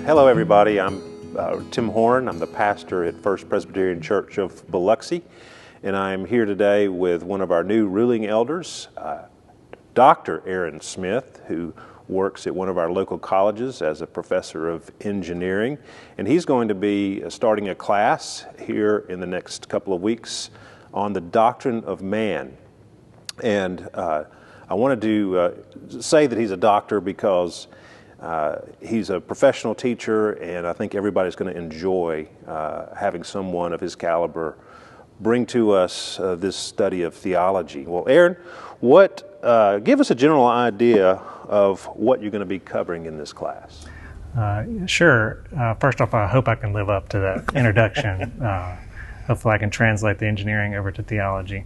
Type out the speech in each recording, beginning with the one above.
Hello everybody, I'm Tim Horn. I'm the pastor at First Presbyterian Church of Biloxi, and I'm here today with one of our new ruling elders, Dr. Aaron Smith, who works at one of our local colleges as a professor of engineering, and he's going to be starting a class here in the next couple of weeks on the Doctrine of Man. And I wanted to say that he's a doctor because he's a professional teacher, and I think everybody's going to enjoy having someone of his caliber bring to us this study of theology. Well, Aaron, give us a general idea of what you're going to be covering in this class. Sure. First off, I hope I can live up to that introduction. Hopefully I can translate the engineering over to theology.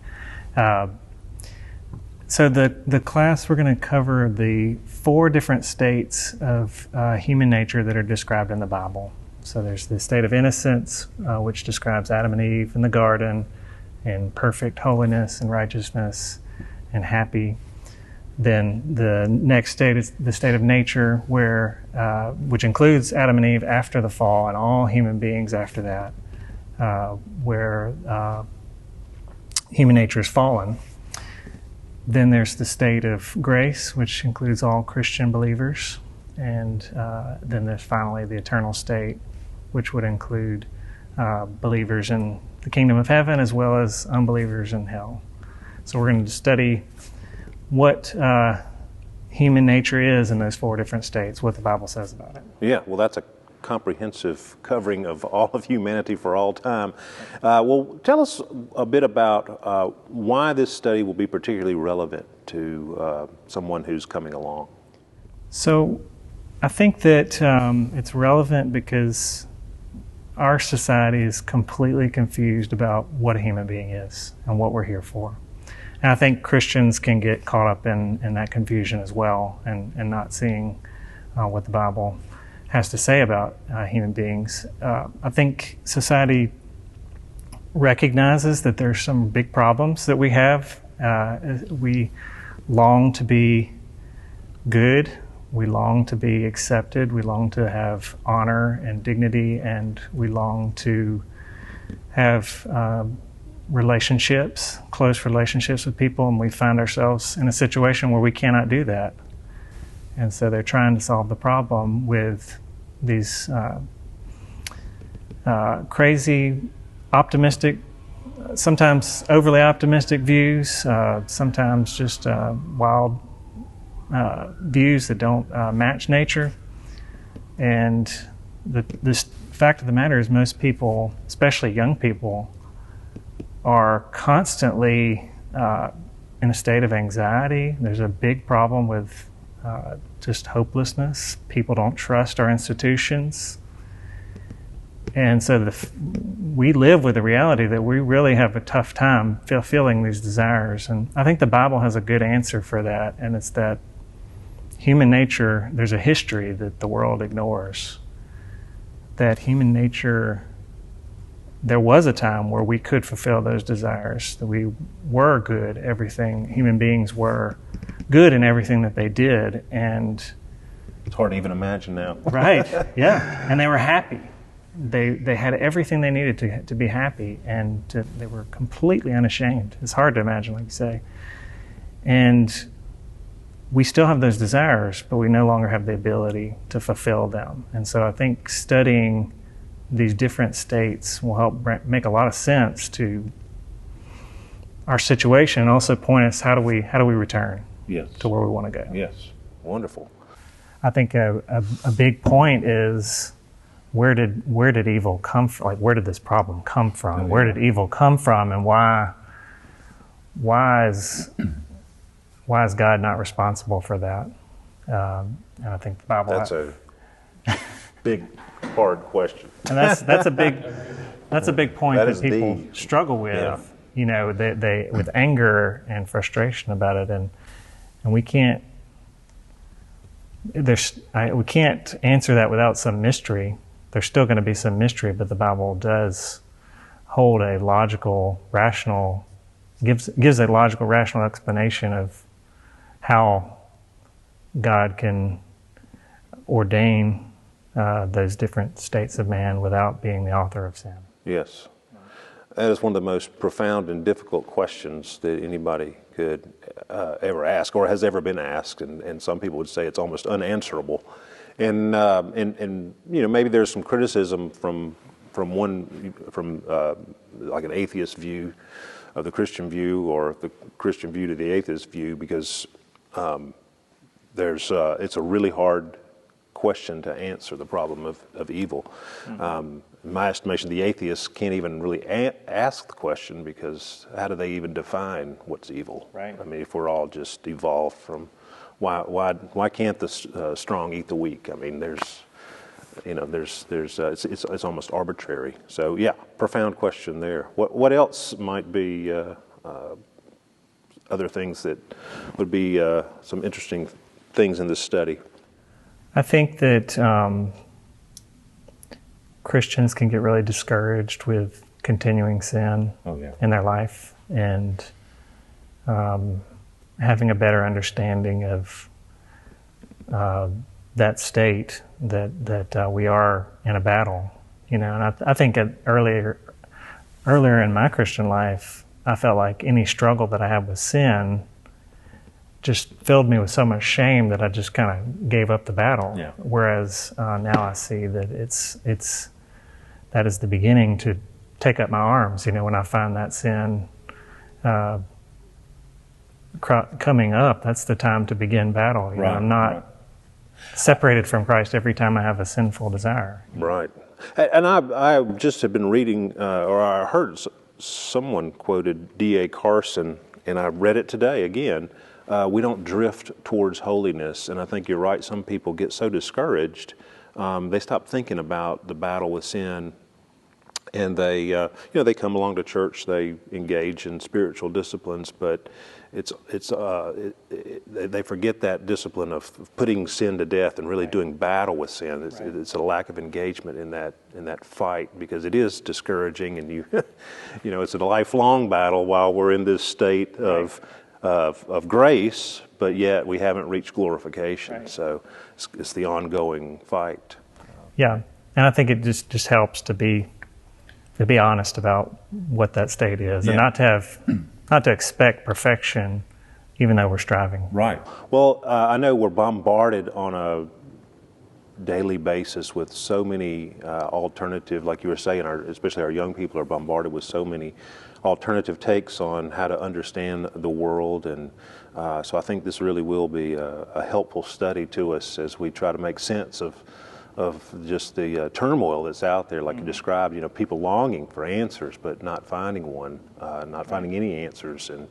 So the class, we're going to cover the 4 different states of human nature that are described in the Bible. So there's the state of innocence, which describes Adam and Eve in the garden, and perfect holiness and righteousness and happy. Then the next state is the state of nature, which includes Adam and Eve after the fall and all human beings after that, where human nature is fallen. Then there's the state of grace, which includes all Christian believers. And then there's finally the eternal state, which would include believers in the kingdom of heaven as well as unbelievers in hell. So we're going to study what human nature is in those 4 different states, what the Bible says about it. Yeah, well, that's a comprehensive covering of all of humanity for all time. Well, tell us a bit about why this study will be particularly relevant to someone who's coming along. So I think that it's relevant because our society is completely confused about what a human being is and what we're here for. And I think Christians can get caught up in that confusion as well, and not seeing what the Bible has to say about human beings. I think society recognizes that there's some big problems that we have. We long to be good. We long to be accepted. We long to have honor and dignity, and we long to have relationships, close relationships with people, and we find ourselves in a situation where we cannot do that. And so they're trying to solve the problem with these crazy, optimistic, sometimes overly optimistic views, sometimes just wild views that don't match nature. And the fact of the matter is most people, especially young people, are constantly in a state of anxiety. There's a big problem with just hopelessness. People don't trust our institutions. And so we live with the reality that we really have a tough time fulfilling these desires. And I think the Bible has a good answer for that, and it's that human nature, there's a history that the world ignores. That human nature, there was a time where we could fulfill those desires, that we were good, human beings were good in everything that they did, and it's hard to even imagine now. Right, yeah, and they were happy. They had everything they needed to be happy, and they were completely unashamed. It's hard to imagine, like you say. And we still have those desires, but we no longer have the ability to fulfill them. And so I think studying these different states will help make a lot of sense to our situation, and also point us how do we return to where we want to go. Yes, wonderful. I think a big point is where did evil come from? Like, where did this problem come from? Where did evil come from, and why is God not responsible for that? And I think the Bible. That's a big, hard question. And that's a big point that people struggle with. Yeah. You know, they with anger and frustration about it, and we can't. We can't answer that without some mystery. There's still going to be some mystery, but the Bible does hold a logical, rational, gives a logical, rational explanation of how God can ordain those different states of man without being the author of sin. Yes. That is one of the most profound and difficult questions that anybody could ever ask or has ever been asked, and some people would say it's almost unanswerable. And maybe there's some criticism from like an atheist view of the Christian view, or the Christian view to the atheist view, because it's a really hard question to answer, the problem of evil. Mm-hmm. In my estimation, the atheists can't even really ask the question, because how do they even define what's evil? Right. I mean, if we're all just evolved from, why can't the strong eat the weak? I mean, it's almost arbitrary. So yeah, profound question there. What else might be other things that would be some interesting things in this study? I think that Christians can get really discouraged with continuing sin in their life, and having a better understanding of that state that we are in a battle, and I think earlier in my Christian life, I felt like any struggle that I had with sin just filled me with so much shame that I just kind of gave up the battle. Yeah. Whereas now I see that that is the beginning to take up my arms. When I find that sin coming up, that's the time to begin battle. Right. I'm not separated from Christ every time I have a sinful desire. Right. And I just have been reading, or I heard someone quoted D.A. Carson, and I read it today again. We don't drift towards holiness, and I think you're right. Some people get so discouraged, they stop thinking about the battle with sin, and they come along to church, they engage in spiritual disciplines, but they forget that discipline of putting sin to death and really doing battle with sin. It's a lack of engagement in that fight, because it is discouraging, and it's a lifelong battle while we're in this state of grace, but yet we haven't reached glorification. Right. So it's the ongoing fight. Yeah, and I think it just helps to be honest about what that state is, and not to expect perfection, even though we're striving. Right. Well, I know we're bombarded on a daily basis with so many alternative, like you were saying, especially our young people are bombarded with so many alternative takes on how to understand the world, and so I think this really will be a helpful study to us as we try to make sense of just the turmoil that's out there, like you described. People longing for answers but not finding one, not finding any answers, and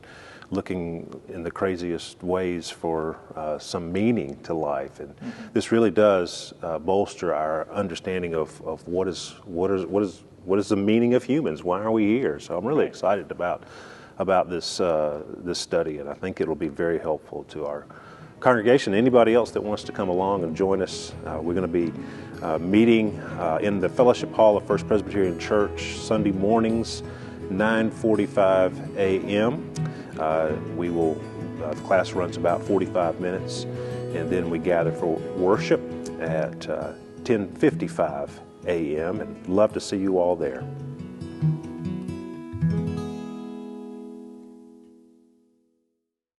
looking in the craziest ways for some meaning to life. And this really does bolster our understanding of what is the meaning of humans? Why are we here? So I'm really excited about this study, and I think it'll be very helpful to our congregation. Anybody else that wants to come along and join us, we're going to be meeting in the Fellowship Hall of First Presbyterian Church Sunday mornings, 9:45 a.m. The class runs about 45 minutes, and then we gather for worship at 10:55 a.m. and love to see you all there.